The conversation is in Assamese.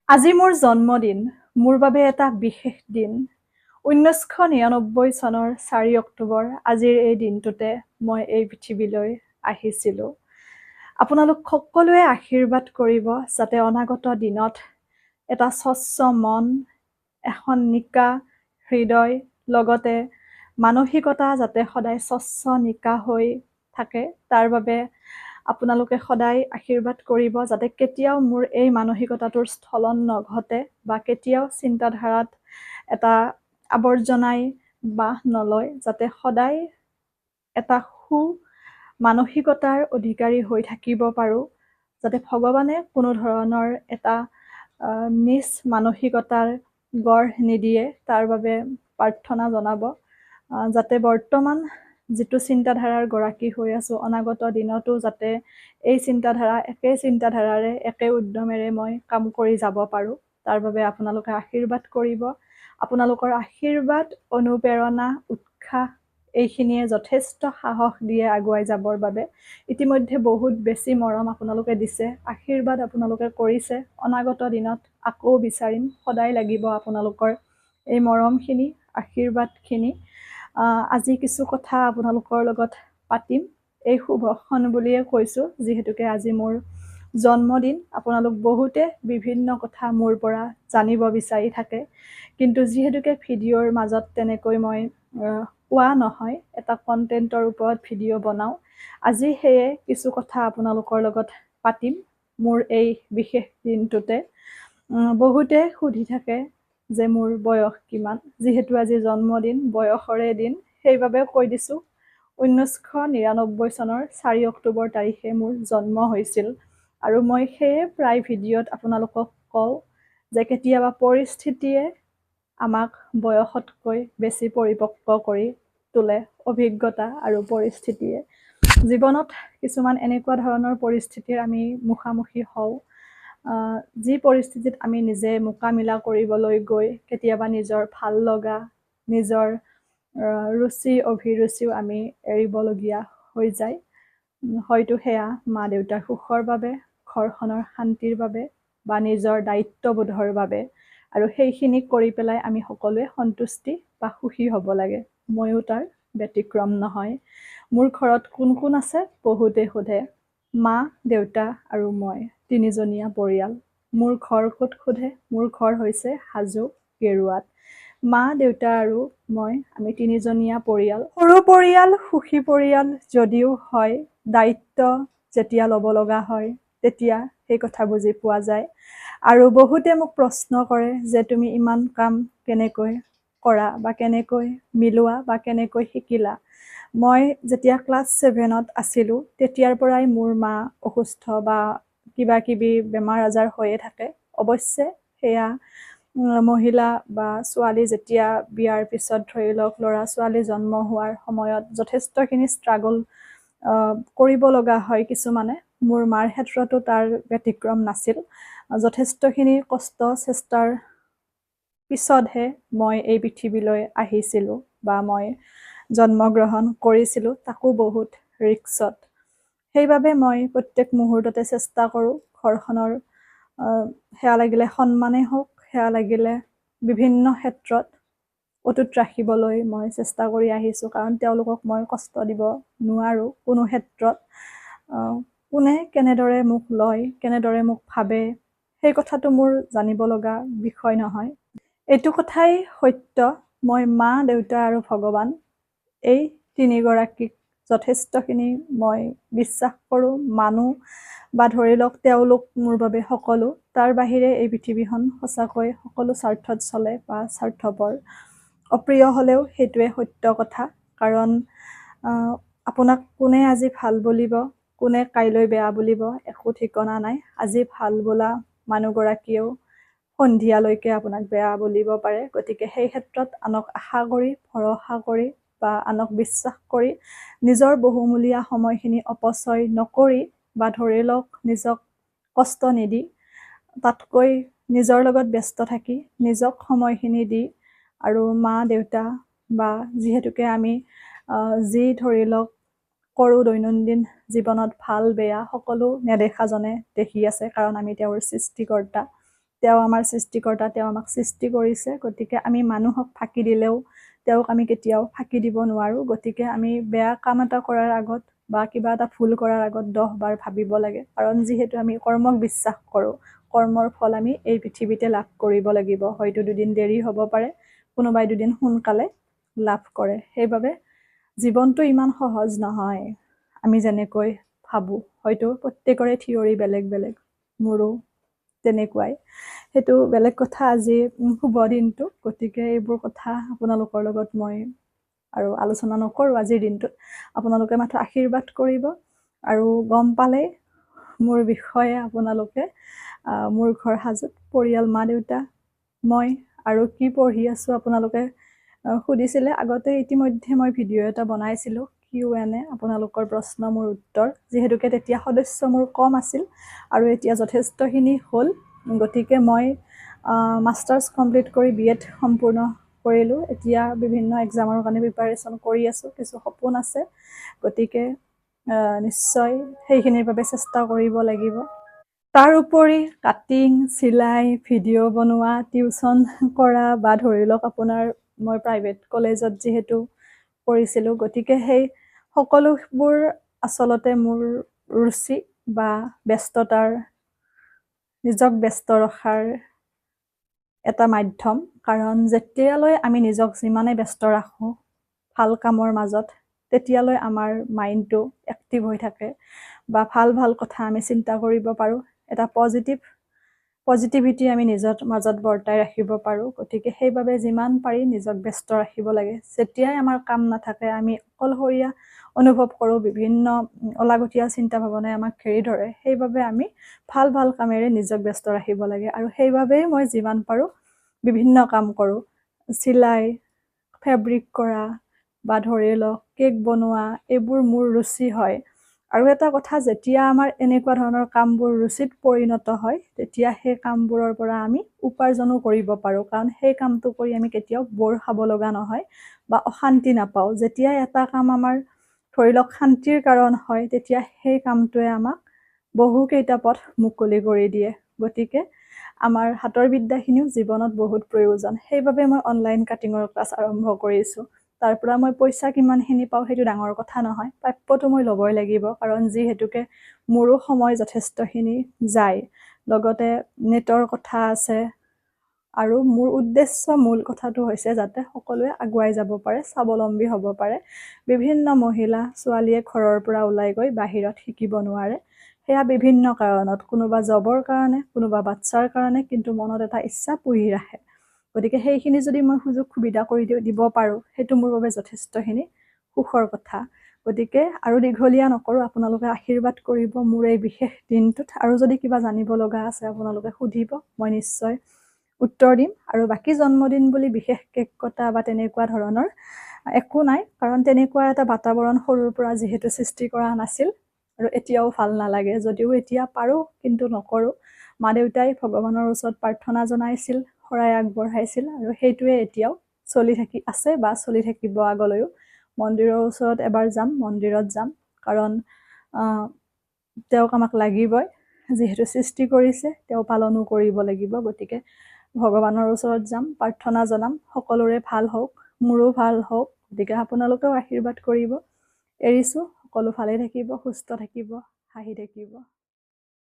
আজি মোৰ জন্মদিন, মোৰ বাবে এটা বিশেষ দিন। ১৯৯৯ চনৰ ৪ অক্টোবৰ আজিৰ এই দিনটোতে মই এই পৃথিৱীলৈ আহিছিলোঁ। আপোনালোক সকলোৱে আশীৰ্বাদ কৰিব যাতে অনাগত দিনত এটা স্বচ্ছ মন, এখন নিকা হৃদয়, লগতে মানসিকতা যাতে সদায় স্বচ্ছ নিকা হৈ থাকে, তাৰ বাবে আপোনালোকে সদায় আশীৰ্বাদ কৰিব যাতে কেতিয়াও মোৰ এই মানসিকতাটোৰ স্থলন নঘটে বা কেতিয়াও চিন্তাধাৰাত এটা আৱৰ্জনাই বাহ নলয়, যাতে সদায় এটা মানসিকতাৰ অধিকাৰী হৈ থাকিব পাৰোঁ, যাতে ভগৱানে কোনো ধৰণৰ এটা নিজ মানসিকতাৰ গঢ় নিদিয়ে, তাৰ বাবে প্ৰাৰ্থনা জনাব। যাতে বৰ্তমান যিটো চিন্তাধাৰাৰ গৰাকী হৈ আছোঁ, অনাগত দিনতো যাতে এই একে চিন্তাধাৰাৰে একে উদ্যমেৰে মই কাম কৰি যাব পাৰোঁ, তাৰ বাবে আপোনালোকে আশীৰ্বাদ কৰিব। আপোনালোকৰ আশীৰ্বাদ, অনুপ্ৰেৰণা, উৎসাহ এইখিনিয়ে যথেষ্ট সাহস দিয়ে আগুৱাই যাবৰ বাবে। ইতিমধ্যে বহুত বেছি মৰম আপোনালোকে দিছে, আশীৰ্বাদ আপোনালোকে কৰিছে। অনাগত দিনত আকৌ বিচাৰিম, সদায় লাগিব আপোনালোকৰ এই মৰমখিনি, আশীৰ্বাদখিনি। আজি কিছু কথা আপোনালোকৰ লগত পাতিম। এই শুভক্ষণ বুলিয়ে কৈছোঁ, যিহেতুকে আজি মোৰ জন্মদিন। আপোনালোক বহুতে বিভিন্ন কথা মোৰ পৰা জানিব বিচাৰি থাকে, কিন্তু যিহেতুকে ভিডিঅ'ৰ মাজত তেনেকৈ মই কোৱা নহয়, এটা কণ্টেণ্টৰ ওপৰত ভিডিঅ' বনাওঁ। আজি সেয়ে কিছু কথা আপোনালোকৰ লগত পাতিম মোৰ এই বিশেষ দিনটোতে। বহুতে সুধি থাকে যে মোৰ বয়স কিমান, যিহেতু আজি জন্মদিন, বয়সৰে দিন, সেইবাবে কৈ দিছোঁ ১৯৯৯ চনৰ ৪ অক্টোবৰ তাৰিখে মোৰ জন্ম হৈছিল। আৰু মই সেয়ে প্ৰায় ভিডিঅ'ত আপোনালোকক কওঁ যে কেতিয়াবা পৰিস্থিতিয়ে আমাক বয়সতকৈ বেছি পৰিপক্ক কৰি তোলে, অভিজ্ঞতা আৰু পৰিস্থিতিয়ে। জীৱনত কিছুমান এনেকুৱা ধৰণৰ পৰিস্থিতিৰ আমি মুখামুখি হওঁ, যি পৰিস্থিতিত আমি নিজে মোকামিলা কৰিবলৈ গৈ কেতিয়াবা নিজৰ ভাল লগা, নিজৰ ৰুচি অভিৰুচিও আমি এৰিবলগীয়া হৈ যায়। হয়তো সেয়া মা দেউতাৰ সুখৰ বাবে, ঘৰখনৰ শান্তিৰ বাবে বা নিজৰ দায়িত্ববোধৰ বাবে, আৰু সেইখিনি কৰি পেলাই আমি সকলোৱে সন্তুষ্টি বা সুখী হ'ব লাগে। ময়ো তাৰ ব্যতিক্ৰম নহয়। মোৰ ঘৰত কোন কোন আছে বহুতে সোধে। মা, দেউতা আৰু মই, তিনিজনীয়া পৰিয়াল। মোৰ ঘৰ ক'ত সোধে? মোৰ ঘৰ হৈছে হাজো, গেৰুৱাত। মা, দেউতা আৰু মই, আমি তিনিজনীয়া পৰিয়াল। সৰু পৰিয়াল, সুখী পৰিয়াল যদিও হয়, দায়িত্ব যেতিয়া ল'ব লগা হয় তেতিয়া সেই কথা বুজি পোৱা যায়। আৰু বহুতে মোক প্ৰশ্ন কৰে যে তুমি ইমান কাম কেনেকৈ কৰা বা কেনেকৈ মিলোৱা বা কেনেকৈ শিকিলা। মই যেতিয়া ক্লাছ 7ত আছিলোঁ তেতিয়াৰ পৰাই মোৰ মা অসুস্থ বা কিবা কিবি বেমাৰ আজাৰ হৈয়ে থাকে। অৱশ্যে সেয়া মহিলা বা ছোৱালী যেতিয়া বিয়াৰ পিছত ধৰি লওক ল'ৰা ছোৱালী জন্ম হোৱাৰ সময়ত যথেষ্টখিনি ষ্ট্ৰাগল কৰিব লগা হয় কিছুমানে। মোৰ মাৰ ক্ষেত্ৰতো তাৰ ব্যতিক্ৰম নাছিল। যথেষ্টখিনি কষ্ট চেষ্টাৰ পিছতহে মই এই পৃথিৱীলৈ আহিছিলোঁ বা মই জন্মগ্ৰহণ কৰিছিলোঁ, তাকো বহুত ৰিস্কত। সেইবাবে মই প্ৰত্যেক মুহূৰ্ততে চেষ্টা কৰোঁ ঘৰখনৰ সেয়া লাগিলে সন্মানেই হওক, সেয়া লাগিলে বিভিন্ন ক্ষেত্ৰত অটুট ৰাখিবলৈ মই চেষ্টা কৰি আহিছোঁ, কাৰণ তেওঁলোকক মই কষ্ট দিব নোৱাৰোঁ কোনো ক্ষেত্ৰত। কোনে কেনেদৰে মোক লয়, কেনেদৰে মোক ভাবে, সেই কথাটো মোৰ জানিব লগা বিষয় নহয়। এইটো কথাই সত্য, মই মা, দেউতা আৰু ভগৱান এই তিনিগৰাকীক যথেষ্টখিনি মই বিশ্বাস কৰোঁ, মানো, বা ধৰি লওক তেওঁলোক মোৰ বাবে সকলো। তাৰ বাহিৰে এই পৃথিৱীখন সঁচাকৈ সকলো স্বাৰ্থত চলে বা স্বাৰ্থপৰ। অপ্ৰিয় হ'লেও সেইটোৱে সত্য কথা, কাৰণ আপোনাক কোনে আজি ভাল বুলিব, কোনে কাইলৈ বেয়া বুলিব, একো ঠিকনা নাই। আজি ভাল বোলা মানুহগৰাকীয়েও সন্ধিয়ালৈকে আপোনাক বেয়া বুলিব পাৰে। গতিকে সেই ক্ষেত্ৰত আনক আশা কৰি, ভৰসা কৰি বা আনক বিশ্বাস কৰি নিজৰ বহুমূলীয়া সময়খিনি অপচয় নকৰি বা ধৰি লওক নিজক কষ্ট নিদি, তাতকৈ নিজৰ লগত ব্যস্ত থাকি নিজক সময়খিনি দি, আৰু মা দেউতা বা যিহেতুকে আমি যি ধৰি লওক কৰোঁ দৈনন্দিন জীৱনত ভাল বেয়া সকলো নেদেখাজনে দেখি আছে, কাৰণ আমি তেওঁৰ সৃষ্টিকৰ্তা। তেওঁ আমাৰ সৃষ্টিকৰ্তা, তেওঁ আমাক সৃষ্টি কৰিছে। গতিকে আমি মানুহক ফাঁকি দিলেও তেওঁক আমি কেতিয়াও ফাঁকি দিব নোৱাৰোঁ। গতিকে আমি বেয়া কাম এটা কৰাৰ আগত বা কিবা এটা ভুল কৰাৰ আগত 10 বাৰ ভাবিব লাগে। কাৰণ যিহেতু আমি কৰ্মক বিশ্বাস কৰোঁ, কৰ্মৰ ফল আমি এই পৃথিৱীতে লাভ কৰিব লাগিব। হয়তো দুদিন দেৰি হ'ব পাৰে, কোনোবাই দুদিন সোনকালে লাভ কৰে। সেইবাবে জীৱনটো ইমান সহজ নহয় আমি যেনেকৈ ভাবোঁ। হয়তো প্ৰত্যেকৰে থিয়ৰী বেলেগ বেলেগ, মোৰো তেনেকুৱাই। সেইটো বেলেগ কথা। আজি শুভ দিনটো, গতিকে এইবোৰ কথা আপোনালোকৰ লগত মই আৰু আলোচনা নকৰোঁ আজিৰ দিনটোত। আপোনালোকে মাত্ৰ আশীৰ্বাদ কৰিব আৰু গম পালে মোৰ বিষয়ে আপোনালোকে মোৰ ঘৰ হাজোত পৰিয়াল মা দেউতা মই আৰু কি পঢ়ি আছোঁ আপোনালোকে সুধিছিলে। আগতে ইতিমধ্যে মই ভিডিঅ' এটা বনাইছিলোঁ Q&A, আপোনালোকৰ প্ৰশ্ন মোৰ উত্তৰ, যিহেতুকে তেতিয়া সদস্য মোৰ কম আছিল আৰু এতিয়া যথেষ্টখিনি হ'ল। গতিকে মই মাষ্টাৰ্ছ কমপ্লিট কৰি BEd সম্পূৰ্ণ কৰিলোঁ। এতিয়া বিভিন্ন এক্সামৰ কাৰণে প্ৰিপাৰেশ্যন কৰি আছোঁ, কিছু সপোন আছে। গতিকে নিশ্চয় সেইখিনিৰ বাবে চেষ্টা কৰিব লাগিব। তাৰ উপৰি কাটিং, চিলাই, ভিডিঅ' বনোৱা, টিউশ্যন কৰা বা ধৰি লওক আপোনাৰ মই প্ৰাইভেট কলেজত যিহেতু কৰিছিলোঁ, গতিকে সেই সকলোবোৰ আচলতে মোৰ ৰুচি বা ব্যস্ততাৰ, নিজক ব্যস্ত ৰখাৰ এটা মাধ্যম। কাৰণ যেতিয়ালৈ আমি নিজক যিমানে ব্যস্ত ৰাখোঁ ভাল কামৰ মাজত, তেতিয়ালৈ আমাৰ মাইণ্ডটো এক্টিভ হৈ থাকে বা ভাল ভাল কথা আমি চিন্তা কৰিব পাৰোঁ। এটা পজিটিভিটি আমি নিজৰ মাজত বৰ্তাই ৰাখিব পাৰোঁ। গতিকে সেইবাবে যিমান পাৰি নিজক ব্যস্ত ৰাখিব লাগে। যেতিয়াই আমাৰ কাম নাথাকে, আমি অকলশৰীয়া অনুভৱ কৰোঁ, বিভিন্ন অলাগতীয়া চিন্তা ভাৱনাই আমাক ঘেৰি ধৰে। সেইবাবে আমি ভাল ভাল কামেৰে নিজক ব্যস্ত ৰাখিব লাগে। আৰু সেইবাবেই মই যিমান পাৰোঁ বিভিন্ন কাম কৰোঁ। চিলাই, ফেব্ৰিক কৰা বা ধৰি লওক কেক বনোৱা, এইবোৰ মোৰ ৰুচি হয়। আৰু এটা কথা, যেতিয়া আমাৰ এনেকুৱা ধৰণৰ কামবোৰ ৰুচিত পৰিণত হয়, তেতিয়া সেই কামবোৰৰ পৰা আমি উপাৰ্জনো কৰিব পাৰোঁ। কাৰণ সেই কামটো কৰি আমি কেতিয়াও বৰ খাব লগা নহয় বা অশান্তি নাপাওঁ। যেতিয়া এটা কাম আমাৰ ধৰি লওক শান্তিৰ কাৰণ হয়, তেতিয়া সেই কামটোৱে আমাক বহুকেইটা পথ মুকলি কৰি দিয়ে। গতিকে আমাৰ হাতৰ বিদ্যাখিনিও জীৱনত বহুত প্ৰয়োজন। সেইবাবে মই অনলাইন কাটিঙৰ ক্লাছ আৰম্ভ কৰিছোঁ। তাৰ পৰা মই পইচা কিমানখিনি পাওঁ সেইটো ডাঙৰ কথা নহয়, প্ৰাপ্যটো মই ল'বই লাগিব। কাৰণ যিহেতুকে মোৰো সময় যথেষ্টখিনি যায়, লগতে নেটৰ কথা আছে। আৰু মোৰ উদ্দেশ্য, মূল কথাটো হৈছে যাতে সকলোৱে আগুৱাই যাব পাৰে, স্বাৱলম্বী হ'ব পাৰে। বিভিন্ন মহিলা ছোৱালীয়ে ঘৰৰ পৰা ওলাই গৈ বাহিৰত শিকিব নোৱাৰে, সেয়া বিভিন্ন কাৰণত, কোনোবা জবৰ কাৰণে, কোনোবা বাচ্ছাৰ কাৰণে, কিন্তু মনত এটা ইচ্ছা পুহি ৰাখে। গতিকে সেইখিনি যদি মই সুযোগ সুবিধা কৰি দিব পাৰোঁ, সেইটো মোৰ বাবে যথেষ্টখিনি সুখৰ কথা। গতিকে আৰু দীঘলীয়া নকৰোঁ, আপোনালোকে আশীৰ্বাদ কৰিব মোৰ এই বিশেষ দিনটোত। আৰু যদি কিবা জানিব লগা আছে আপোনালোকে সুধিব, মই নিশ্চয় উত্তৰ দিম। আৰু বাকী জন্মদিন বুলি বিশেষ কেক কটা বা তেনেকুৱা ধৰণৰ একো নাই, কাৰণ তেনেকুৱা এটা বাতাবৰণ সৰুৰ পৰা যিহেতু সৃষ্টি কৰা নাছিল আৰু এতিয়াও ভাল নালাগে। যদিও এতিয়া পাৰোঁ, কিন্তু নকৰোঁ। মা দেউতাই ভগৱানৰ ওচৰত প্ৰাৰ্থনা জনাইছিল, শৰাই আগবঢ়াইছিল, আৰু সেইটোৱে এতিয়াও চলি আছে বা চলি থাকিব আগলৈও। মন্দিৰৰ ওচৰত এবাৰ যাম, মন্দিৰত যাম, কাৰণ তেওঁক আমাক লাগিবই। যিহেতু সৃষ্টি কৰিছে, তেওঁ পালনো কৰিব লাগিব। গতিকে ভগৱানৰ ওচৰত যাম, প্ৰাৰ্থনা জনাম, সকলোৰে ভাল হওক, মোৰো ভাল হওক। গতিকে আপোনালোকেও আশীৰ্বাদ কৰিব। এৰিছোঁ, সকলো ভালে থাকিব, সুস্থ থাকিব, হাঁহি থাকিব।